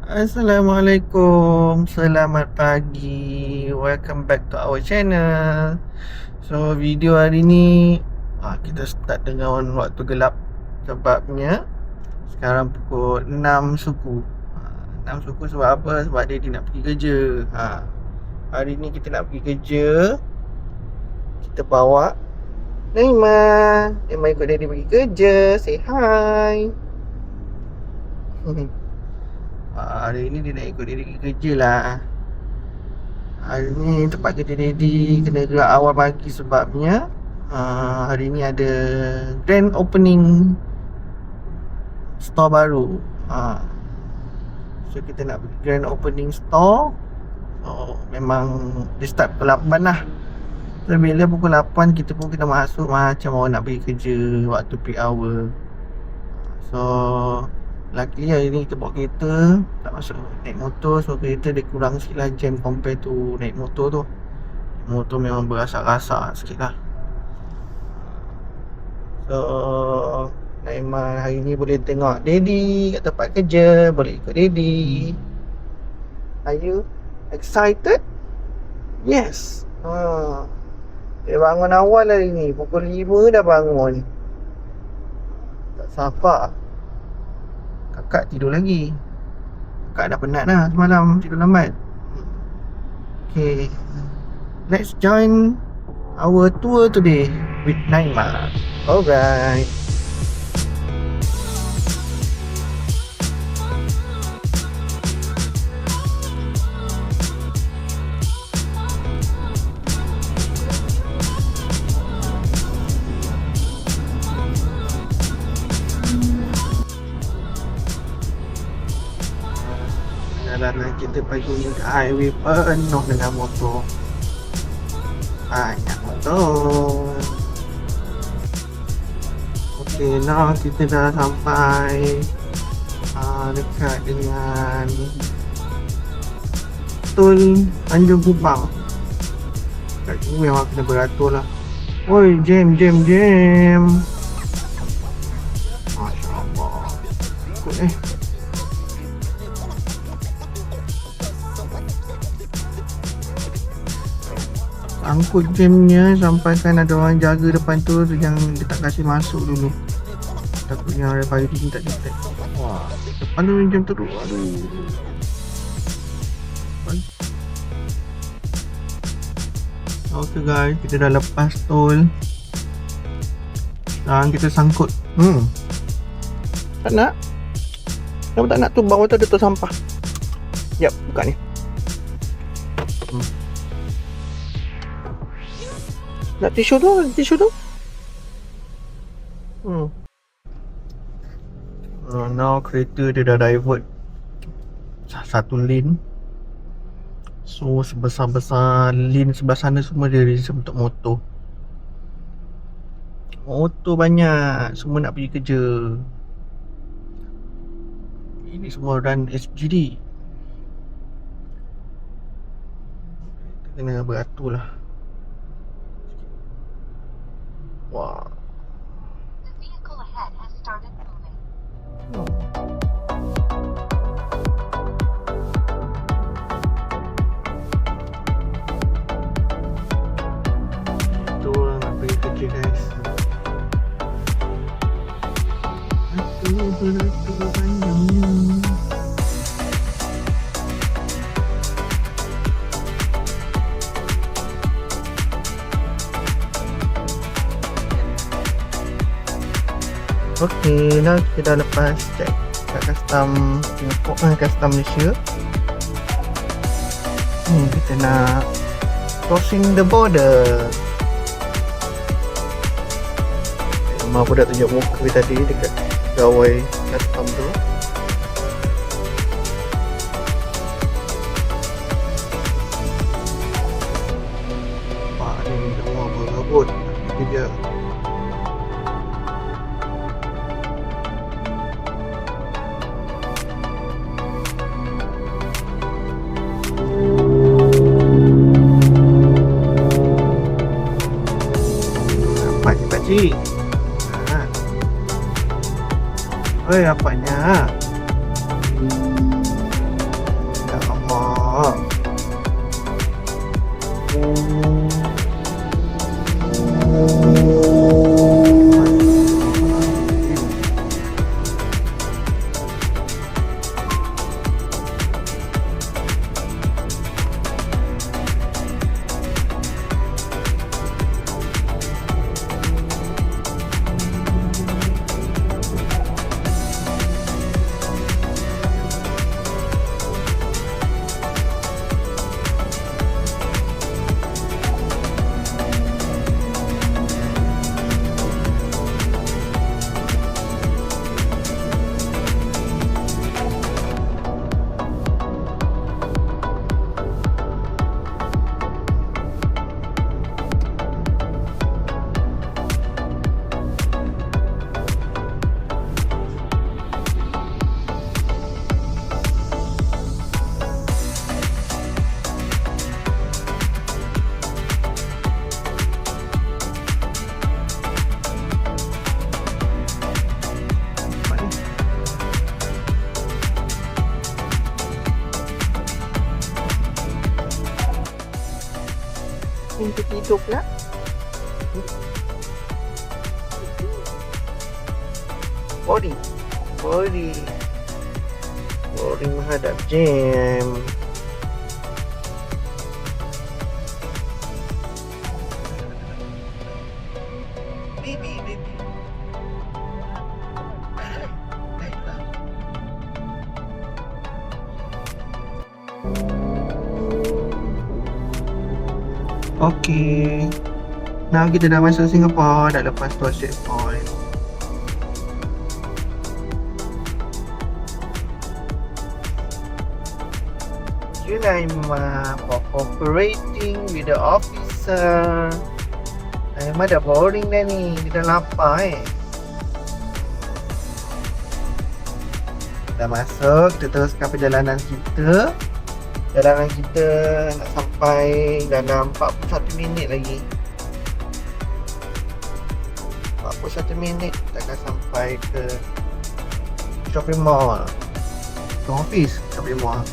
Assalamualaikum, selamat pagi. Welcome back to our channel. So video hari ni kita start dengan waktu gelap. Sebabnya sekarang pukul 6 suku. 6 suku sebab apa? Sebab dia nak pergi kerja. Hari ni kita nak pergi kerja. Kita bawa Naima ikut daddy pergi kerja. Say hi. Hari ni dia nak ikut daddy pergi kerja lah. Hari ni tempat kerja daddy kena gerak awal pagi sebabnya hari ni ada grand opening store baru. So kita nak pergi grand opening store. So memang dia start pukul 8 lah. So bila pukul 8 kita pun kena masuk macam orang nak pergi kerja waktu peak hour. So luckily hari ni kita bawa kereta, tak masuk naik motor. So kereta dia kurang sikit lah jam compare to naik motor tu. Motor memang berasak-rasak sikit lah. So Naima hari ni boleh tengok daddy kat tempat kerja, boleh ikut daddy. Are you excited? Yes. Dia bangun awal hari ni, pukul 5 dah bangun. Tak sabar. Kakak tidur lagi. Kakak dah penat dah semalam tidur lambat. Okay, let's join our tour today with Naima. Alright. Perjalanan kita pagi ni ke highway penuh dengan motor. Banyak motor. Okay, now kita dah sampai dekat dengan tol Tanjung Kupang. Kat sini memang kena beratur lah. Oi, jam. Masya Allah. Ikut angkut jamnya sampaikan ada orang jaga depan tu yang dia tak kasih masuk dulu. Takutnya ada firing tak detect. Wah, depan tu jam teruk. Aduh. Okay guys, kita dah lepas tol. Sekarang kita sangkut. Tak nak. Kenapa tak nak tu? Bawah tu ada tol sampah. Yap, buka ni. Nak tisu tu? Now kereta dia dah divert satu lane. So sebesar-besar lane sebelah sana semua dia reserve untuk motor. Motor banyak, semua nak pergi kerja. Ini semua run SGD. Kita kena beratur lah. Wah. The vehicle ahead has started moving. Itulah nak pergi kerja guys. Beratur panjangnya. Okay, now kita dah lepas check kat custom Singapore, custom Malaysia. Kita nak crossing the border. Mak pun dah tunjuk muka tadi dekat gawai custom tu. Pak ni semua berabut. Ini dia. Pakcik. Oi, apanya? mimpi tidur pula. Boring menghadap jam. Baby. Okay. Now kita dah masuk Singapore, dah lepas tol checkpoint. Thank you Naimah for cooperating with the officer. Naimah dah boring dah ni, dia dah lapar Dah masuk, kita teruskan perjalanan kita. Perjalanan kita nak sampai dalam 41 minit lagi. 41 minit kita akan sampai ke shopping mall. Ke office shopping mall.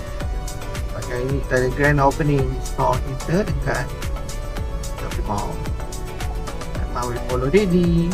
Pagi ni kita ada grand opening store kita dekat shopping mall. Dan mau follow Daddy.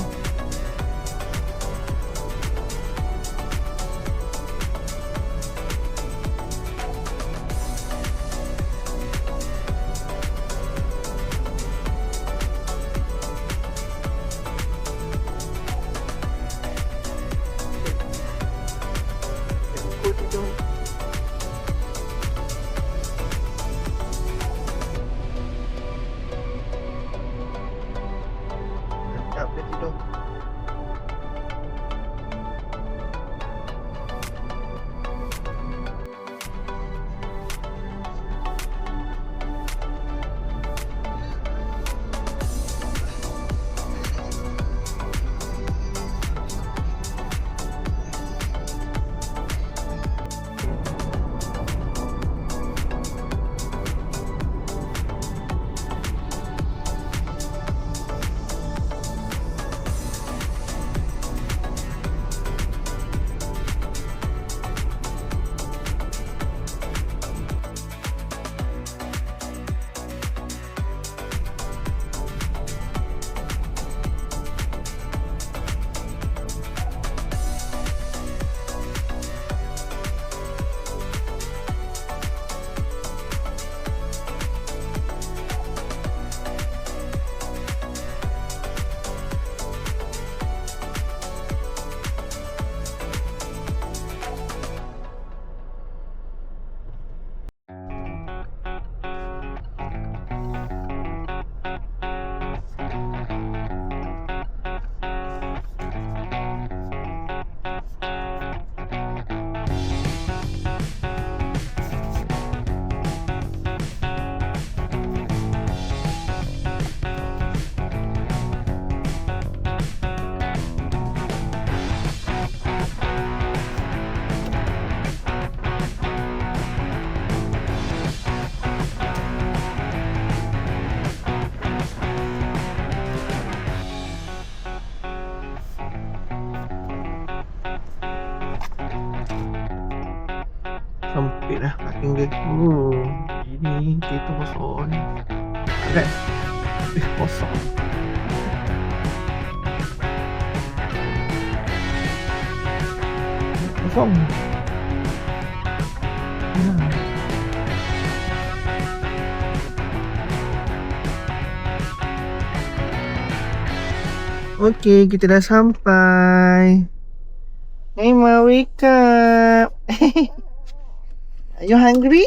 Sempit lah parking dia. Ini kereta kosong ni. Agak kosong. Kosong. Okay, kita dah sampai. Naimah, wake up. Are you hungry?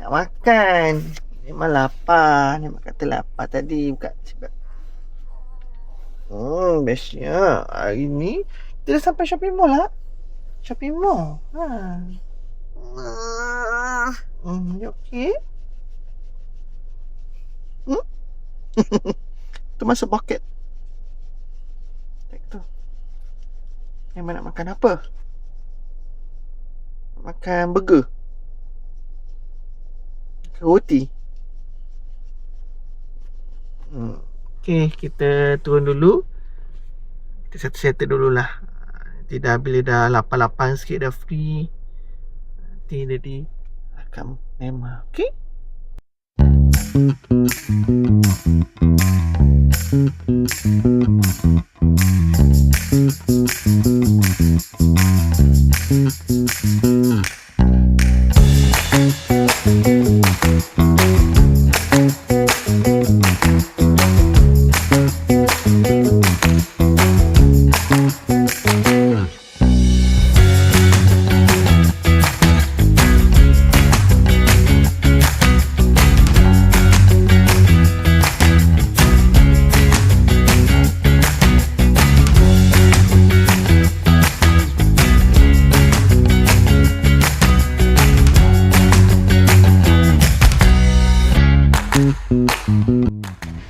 Nak makan. Memang lapar. Memang kata lapar tadi. Buka sebab. Bestnya. Hari ni kita dah sampai shopping mall lah. Shopping mall. You okay? Tu masuk poket. Tak tu. Memang nak makan apa? Makan burger. Roti. Okay, kita turun dulu. Kita settle dululah. Nanti dah bila dah lapar-lapar sikit dah free. Nanti jadi akan Naimah. Okay?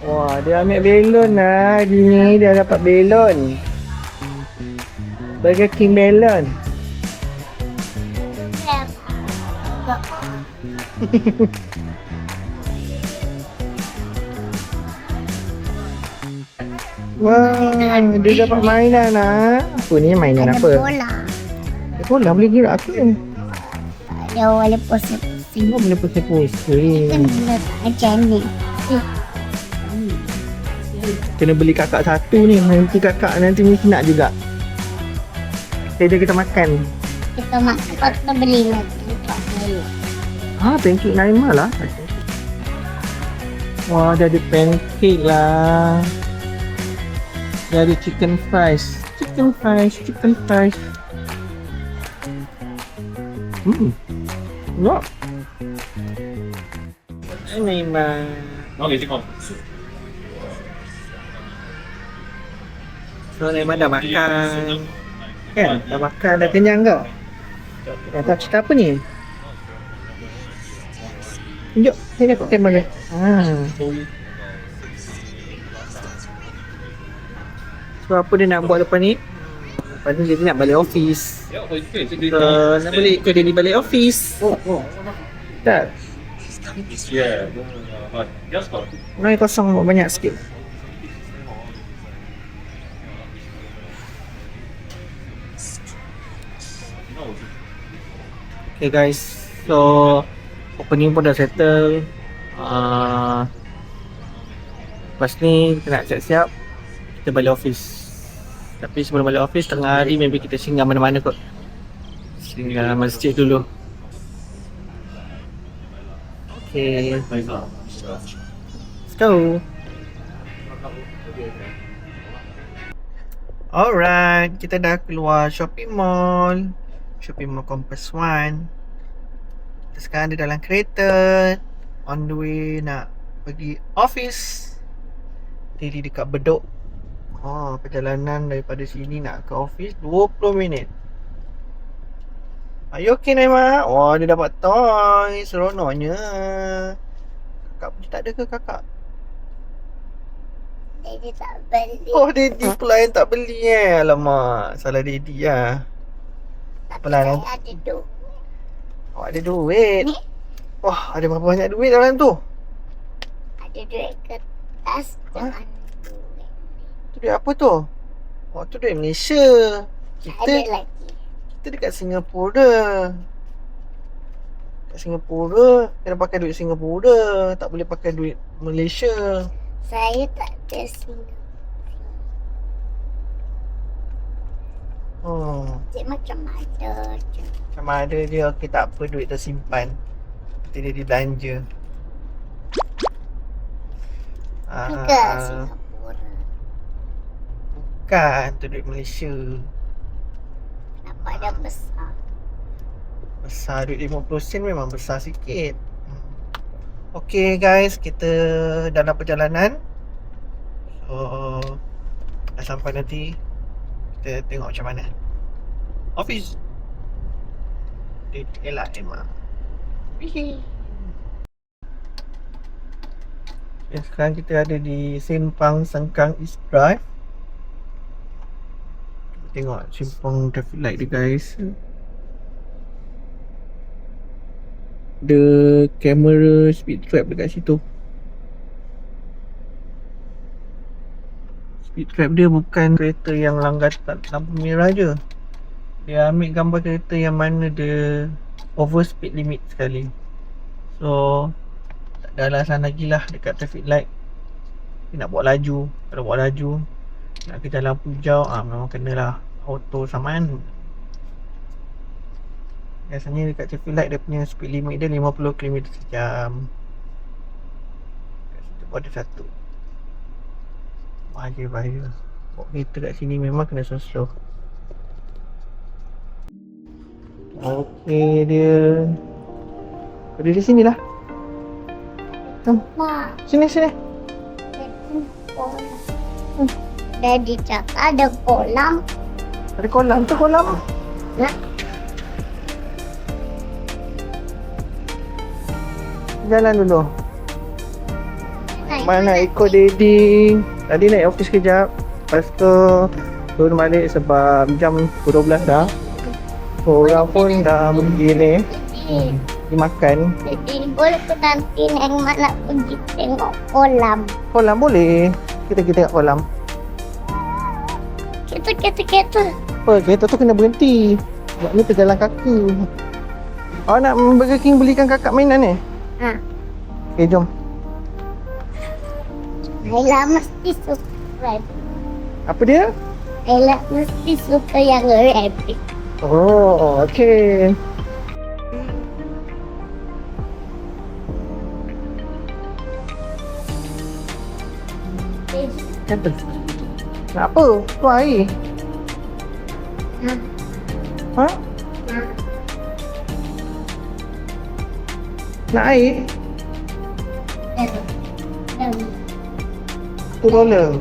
Wah, dia ambil belon lah. Hari ni dia dapat belon. Burger King belon. Wah, dia dapat mainan lah. Apa ni mainan Ada apa? bola. Bola boleh gerak ke? Dia boleh pusing-pusing. Kau boleh pusing-pusing. Kan letak macam ni. Kena beli kakak satu ni. Nanti kakak nanti mesti nak juga. Kita makan. Kita makan, lepas kita beli lagi. Lepas beli. Pancake Naimah lah. Wah, dia ada pancake lah. Dia ada chicken fries. Chicken fries. Ya. Naimah. So, Naimah dah makan. Kan? Dah makan, dah kenyang ke? Dah tak cerita apa ni? Tunjuk, sini aku kamera. So, apa dia nak buat lepas ni? Lepas ni dia nak balik office. So, nak balik ikut dia balik office. Tak? Noy kosong banyak sikit. Okay guys, so opening pun dah settle. Lepas ni kita nak siap-siap, kita balik office. Tapi sebelum balik office, tengah hari maybe kita singgah mana-mana kot. Singgah masjid dulu. Okay, let's go. Alright, kita dah keluar shopping mall Compass One. Kita sekarang ada dalam kereta, on the way nak pergi office. Diri dekat Bedok. Perjalanan daripada sini nak ke office 20 minit. Are you okay, Naimah? Wah, dia dapat toy. Seronoknya. Kakak punya tak ada ke kakak? Daddy tak beli. Oh, Daddy pula yang tak beli Alamak, salah Daddy lah. Apalah, Saya ada duit. Awak ada duit. Ni? Wah, ada berapa banyak duit dalam tu? Ada duit kertas dengan duit. Tu duit apa tu? Oh, tu duit Malaysia. Ada Kita lagi. dekat Singapura. Kat Singapura kena pakai duit Singapura, tak boleh pakai duit Malaysia. Saya tak ada single. Cik macam ada je. Macam ada je. Okey, tak apa, duit tersimpan. Nanti dia dibelanja. Ni ke Singapura. Bukan, tu duit Malaysia. Nampak dia besar. Besar, duit 50 sen memang besar sikit. Okay guys, kita dalam perjalanan. So, dah sampai nanti. Kita tengok macam mana office. Elak Emma. Okay, sekarang kita ada di Simpang Sengkang East Drive. Tengok simpang traffic light dia guys. Ada kamera speed trap dekat situ. Speed trap dia bukan kereta yang langgar lampu merah je. Dia ambil gambar kereta yang mana dia over speed limit sekali. So ada alasan lagi lah dekat traffic light. Dia nak buat laju. Kalau buat laju, nak kejar lampu hijau, memang kenalah auto saman. Biasanya dekat traffic light dia punya speed limit dia 50 km sejam. Kat situ pun ada satu. Bahaya. Bawa kereta kat sini memang kena slow. Okey dia. Berdiri sini lah. Mak, Sini. Daddy cakap ada kolam. Ada kolam tu kolam. Ya. Jalan dulu. Naik Mana ikut Daddy. Tadi naik office kejap. Lepas tu turun balik sebab jam 12 dah. Orang pun dah pergi ni. Pergi makan. Jadi boleh ke nanti yang mana pergi tengok kolam. Kolam boleh. Kita tengok kolam. Kereta. Apa? Kereta tu kena berhenti. Sebab ni terjalan kaki. Awak nak Burger King belikan kakak mainan ni? Ha. Okay, jom. Ayla mesti suka. Apa dia? Ayla mesti suka yang rabbit. Oh, okay. Kata. Nak apa? Tu air. Ha? Nak air? $2.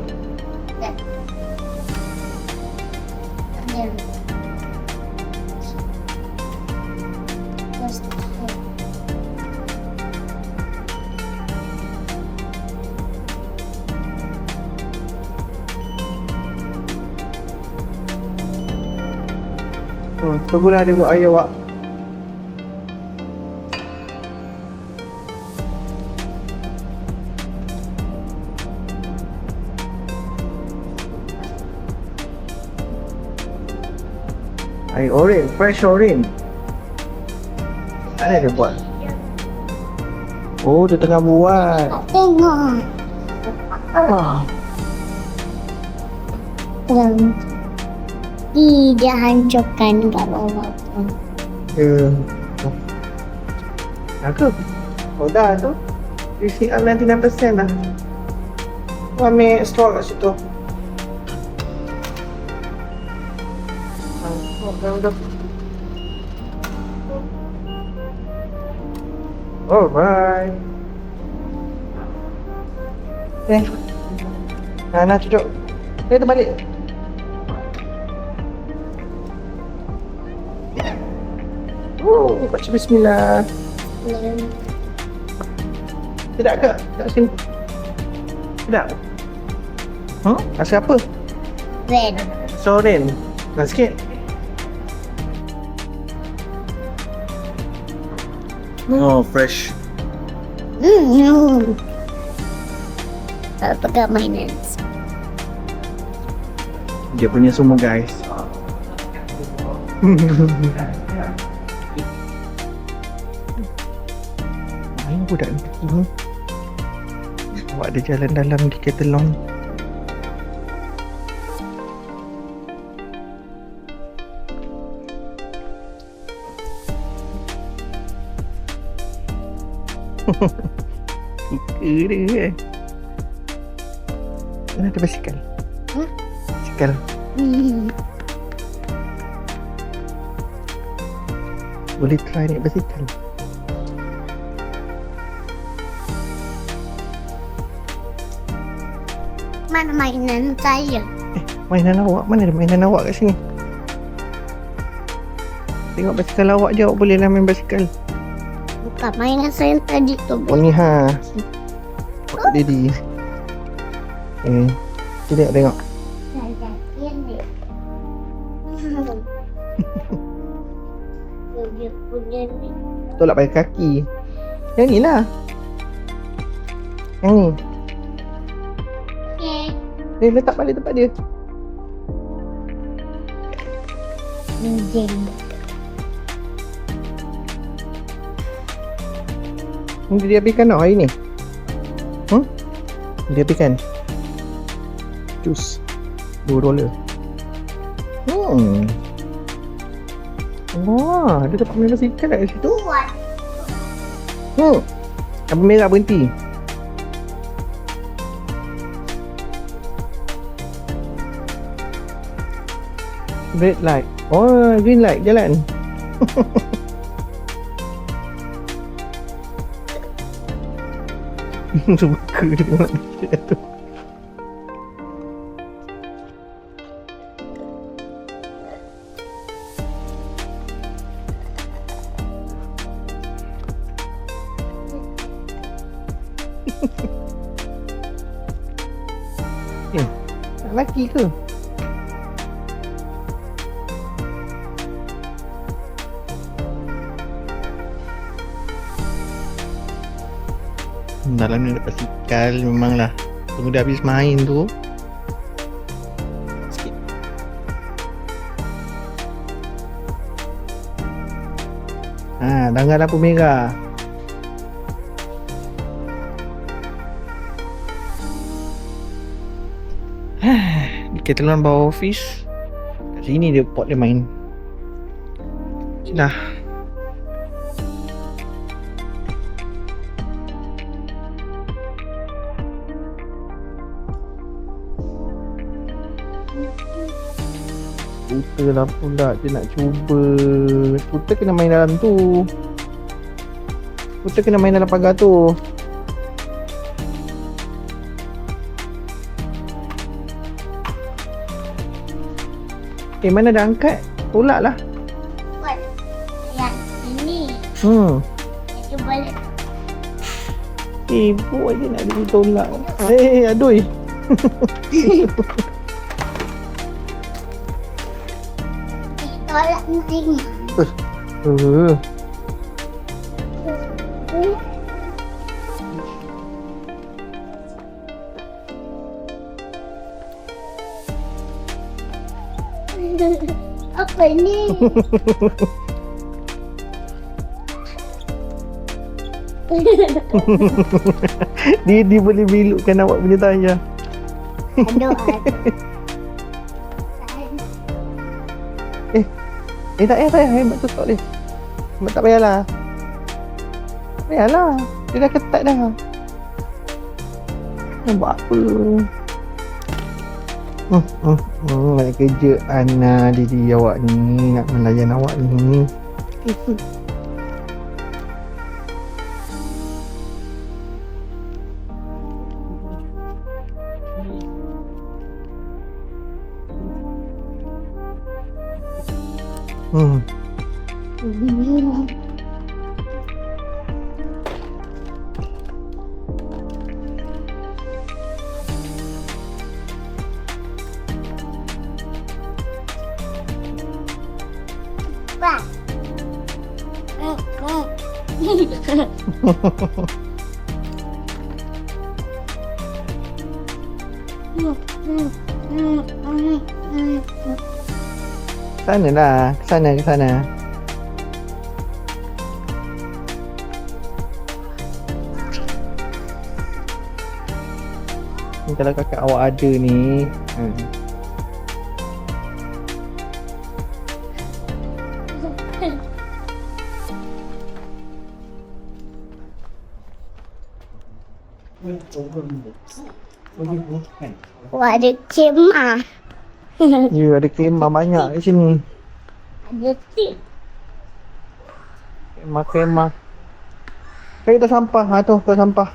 Tunggulah dia buat air awak. Air orange, fresh orange. Mana dia buat? Oh, dia tengah buat. Tengok. Dia hancurkan kat bawah tu. Ya. Aku. Oh dah tu. Isi 99% dah. Kau ambil straw kat situ. Dah. Alright. Nak cucuk. Kita balik. Baca bismillah. Tidak ke? Tak sini. Tidak. Rasa apa? Red. Soren. Nak sikit. Oh, fresh. Tak pegang mainan. Dia punya semua guys. Main budak ni kecil. Awak ada jalan dalam di Ketelong. Suka dia. Mana ada basikal? Basikal. Boleh try naik basikal. Mana mainan saya? Mainan awak? Mana ada mainan awak kat sini? Tengok basikal awak je, awak boleh lah main basikal. Bukan mainan saya tadi tu. Oh ni ha. Pak Daddy. Kita tengok. Dia punya ni. Tolak pakai kaki. Yang ni lah. Yang ni. Okay. Letak balik tempat dia. Minjem. Ni dia habiskan tau hari ni. Dia kan jus $2. Wah, dia dapat main basikal kat situ. Kuat. Lampu merah berhenti. Red light. Oh, green light jalan. Suka dia tengok dia tu. Nak laki ke? Dalam ni ada basikal memanglah. Tunggu dia habis main tu. Sikit. Langgar lampu merah. Decathlon bawah office. Kat sini dia pot dia main. Dah. Skuter lah pula dia nak cuba. Skuter kena main dalam tu. Skuter kena main dalam pagar tu. Mana dah angkat? Tolak lah. Kuat. Yang ini. Itu balik. Buat je nak dia tolak. Aduh. Tolak main. Apa ni? Dia boleh belokkan awak punya tayar. Aduh. Tak payah hebat tu tak boleh. Tak payahlah. Tak payahlah. Dia dah ketat dah. Nak buat apa? Banyak kerja Ana diri awak ni. Nak melayan awak ni. Pak. Sana lah. Ke sana. Ni kalau kakak awak ada ni. Wah, ada kemah. Ya, ada kemah banyak di sini. Ada tip. Kemah. Kayu tak sampah. Tu sampah.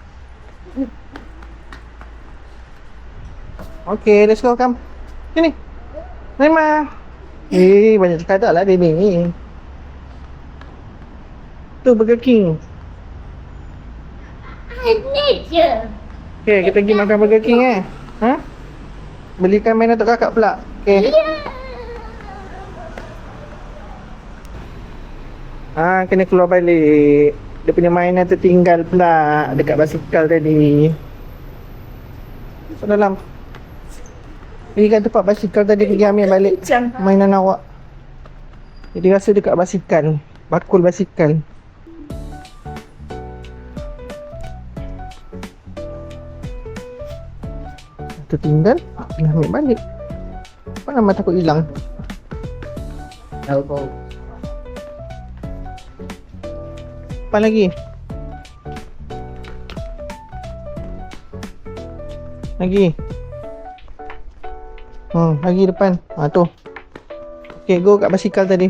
Okay, let's go, come. Sini. Naima. Banyak sekadar lah dia ni. Tu Burger King. Ini je. Okay, kita pergi makan Burger King Belikan mainan untuk kakak pula. Okay. Kena keluar balik. Dia punya mainan tertinggal pula dekat basikal tadi. Masuk dalam. Pergi kat tempat basikal tadi, pergi ambil balik mainan awak. Jadi rasa dekat basikal. Bakul basikal. tertinggal. Kena ambil balik. Apa nama takut hilang? Tahu. Apa lagi? Lagi. Lagi depan. Tu. Okay, go kat basikal tadi.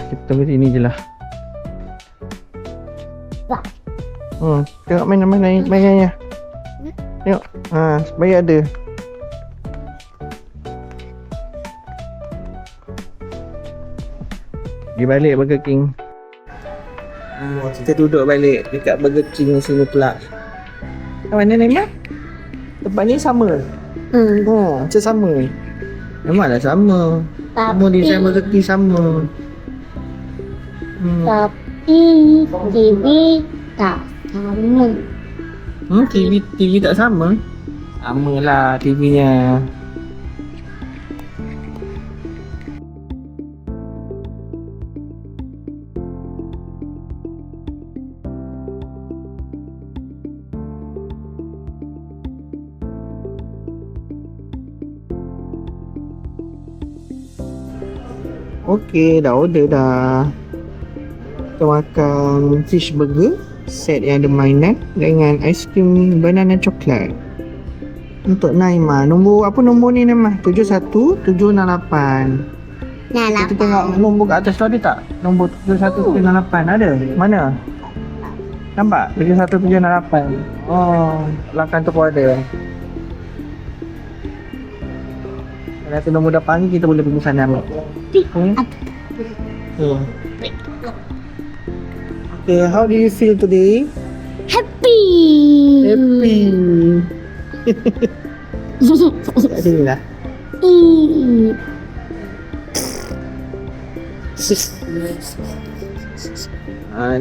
Kita tunggu sini je lah. Wah. Tengok mainannya. Tengok. Supaya ada. Pergi balik Burger King. Kita duduk balik dekat Burger King sini pula. Mana Naimah? Tempat ni sama. Macam sama. Memanglah sama. Semua design Burger King sama. Tapi TV tak sama. TV tak sama? Sama lah TV-nya. Okey, dah order dah. Kita makan fish burger set yang ada mainan dengan aiskrim banana coklat. Untuk Naimah, nombor ni Naimah? 7178. Kita tengok nombor kat atas tu ada tak? Nombor 7178 ada? Mana? Nampak? 7178. Belakang tu pun ada. Nanti nombor dah panggil, kita boleh pergi sana ambil. Okay, how do you feel today? Happy. Kat sini lah.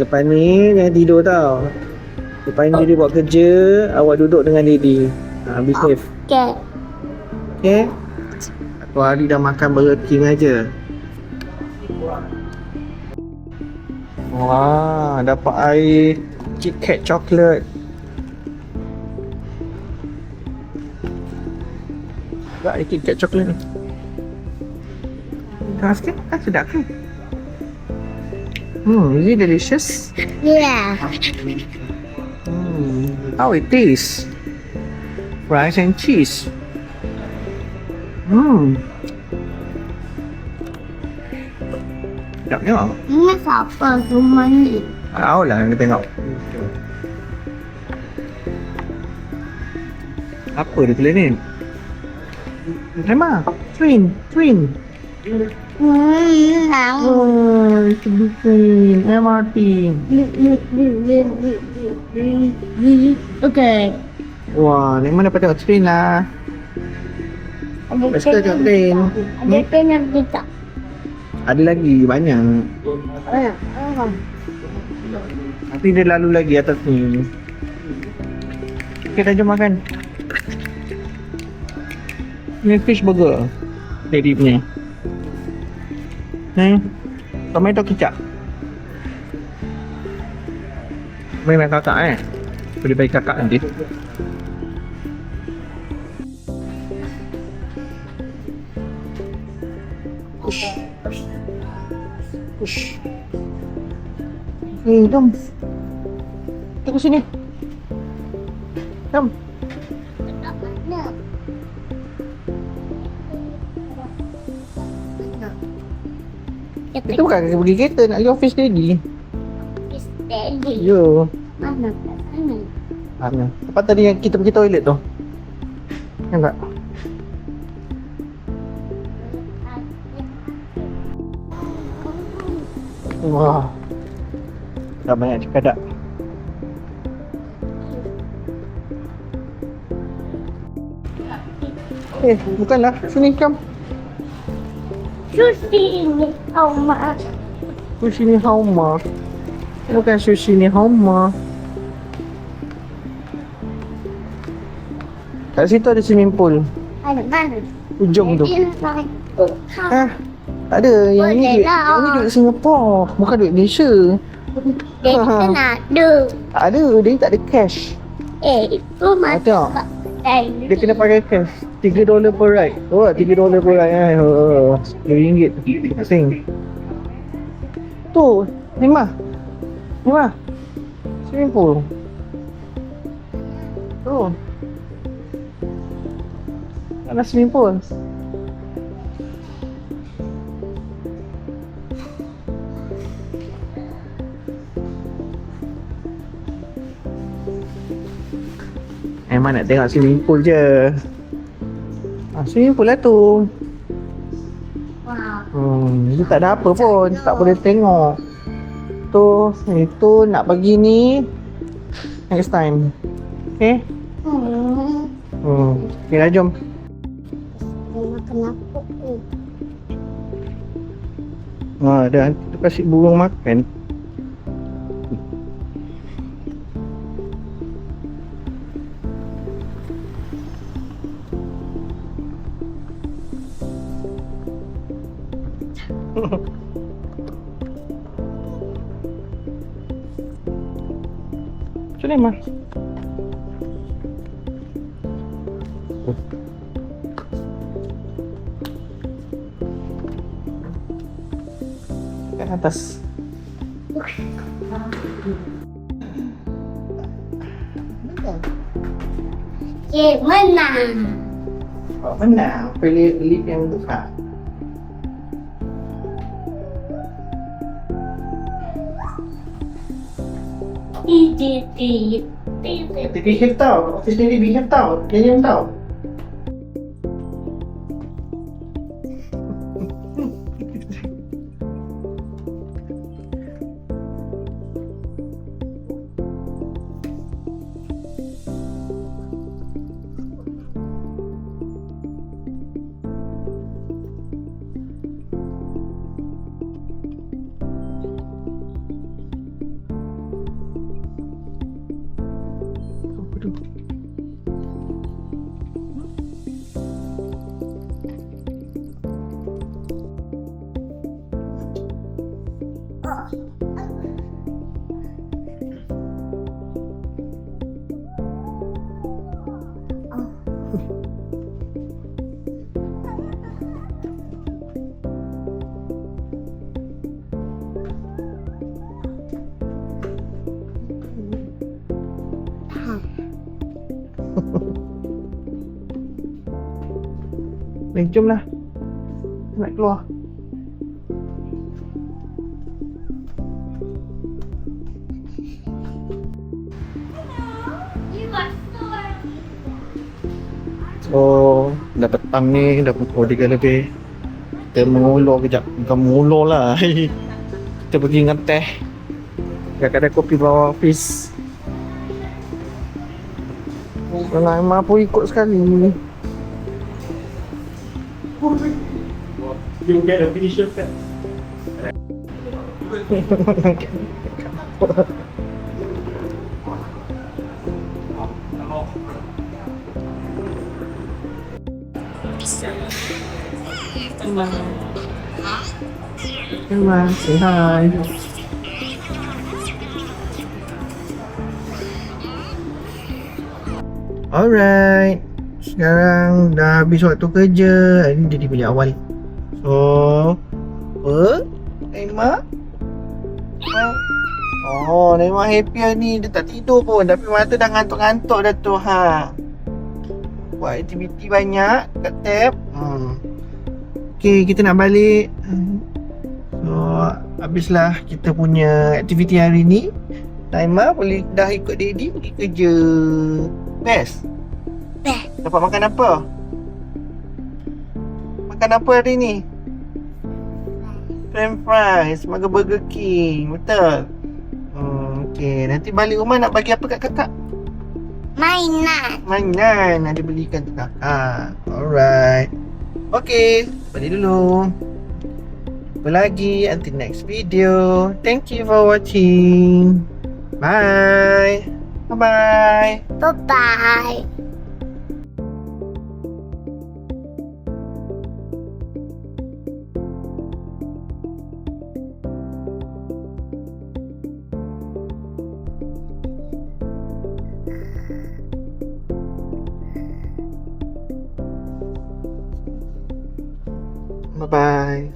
Depan ni jangan tidur tau. Depan ni dia buat kerja, awak duduk dengan Didi. Be safe. Okay? Satu hari dah makan Burger King aja. Wah, dapat air KitKat coklat. Tak ada KitKat coklat ni. Keras ke? Sedap ke? Is it delicious? Yeah. How it tastes? Fries and cheese. Sedapnya. Ini siapa rumah ni? Tahu lah, kita tengok. Apa dia tulis ni? Emma, twin. Itu bukan MRT. Okay. Wah, Emma dapat tengok twin lah. Best tengok twin. Ada pen yang kita. Ada lagi, banyak. Tapi dia lalu lagi atas ni. Okay, dah jom makan. Ini fish burger Daddy punya. Tomato kicap. Main kakak boleh bagi kakak nanti. Push. Jom. Tunggu sini. Jom. Kita bukan pergi kereta, nak pergi office Daddy. Yo. Mana? Mana? Tempat tadi yang kita pergi toilet tu. Nampak? Wah. Dah banyak cekadak. Bukanlah. Sini, come. Sushi ni Hauma. Sushi ni Hauma. Bukan sushi ni Hauma. Kat situ ada swimming pool. Mana? Ujung tu. Tak ada. Yang ni Boleh duit, lah. yang ni duit Singapore. Bukan duit Malaysia. Dia kan ada. Tak ada, dia tak ada cash. Itu tengok. masuk. Dia kena pakai cash. $3 per ride. Oh, $3 per ride kan. Oh, RM2. Asing. Tu, Nima. Nima. Swimming pool. Tu. Ada swimming pool. Emang nak tengok swimming pool je. Swimming pool lah tu. Wow. Dia tak ada apa pun. Tak boleh tengok. Tu, itu nak pergi ni next time. Okay? Okay dah, jom. Makan apa tu? Dah tu kasih burung makan. Macam ni mah. Kat atas. Menang. Oh, menang. Pilih lift yang besar. Titi hit tau. Office ni bihit tau. Nyanyi tau. Ni jom lah. Nak keluar. So, dah petang ni, dah pukul 3 lebih. Kita mengulur kejap. Bukan mengulur lah. Kita pergi dengan teh kat kedai kopi bawah office. Naimah pun ikut sekali. You get a finisher pet. Naimah, say hi. Alright. Sekarang dah habis waktu kerja. Hari ni jadi balik awal. So, apa? Naimah? Oh, Naimah happy hari ni. Dia tak tidur pun. Tapi mata dah ngantuk-ngantuk dah tu. Buat aktiviti banyak kat tab. Okay, kita nak balik. So, habislah kita punya aktiviti hari ni. Naimah boleh dah ikut Daddy pergi kerja. Best? Best. Dapat makan apa? Makan apa hari ni? French fries, makan Burger King. Betul? Okay, nanti balik rumah nak bagi apa kat kakak? Mainan. Mainan nak dibelikan tu kakak. Alright. Okay, balik dulu. Jumpa lagi until next video. Thank you for watching. Bye. Bye-bye. Bye-bye. Bye-bye.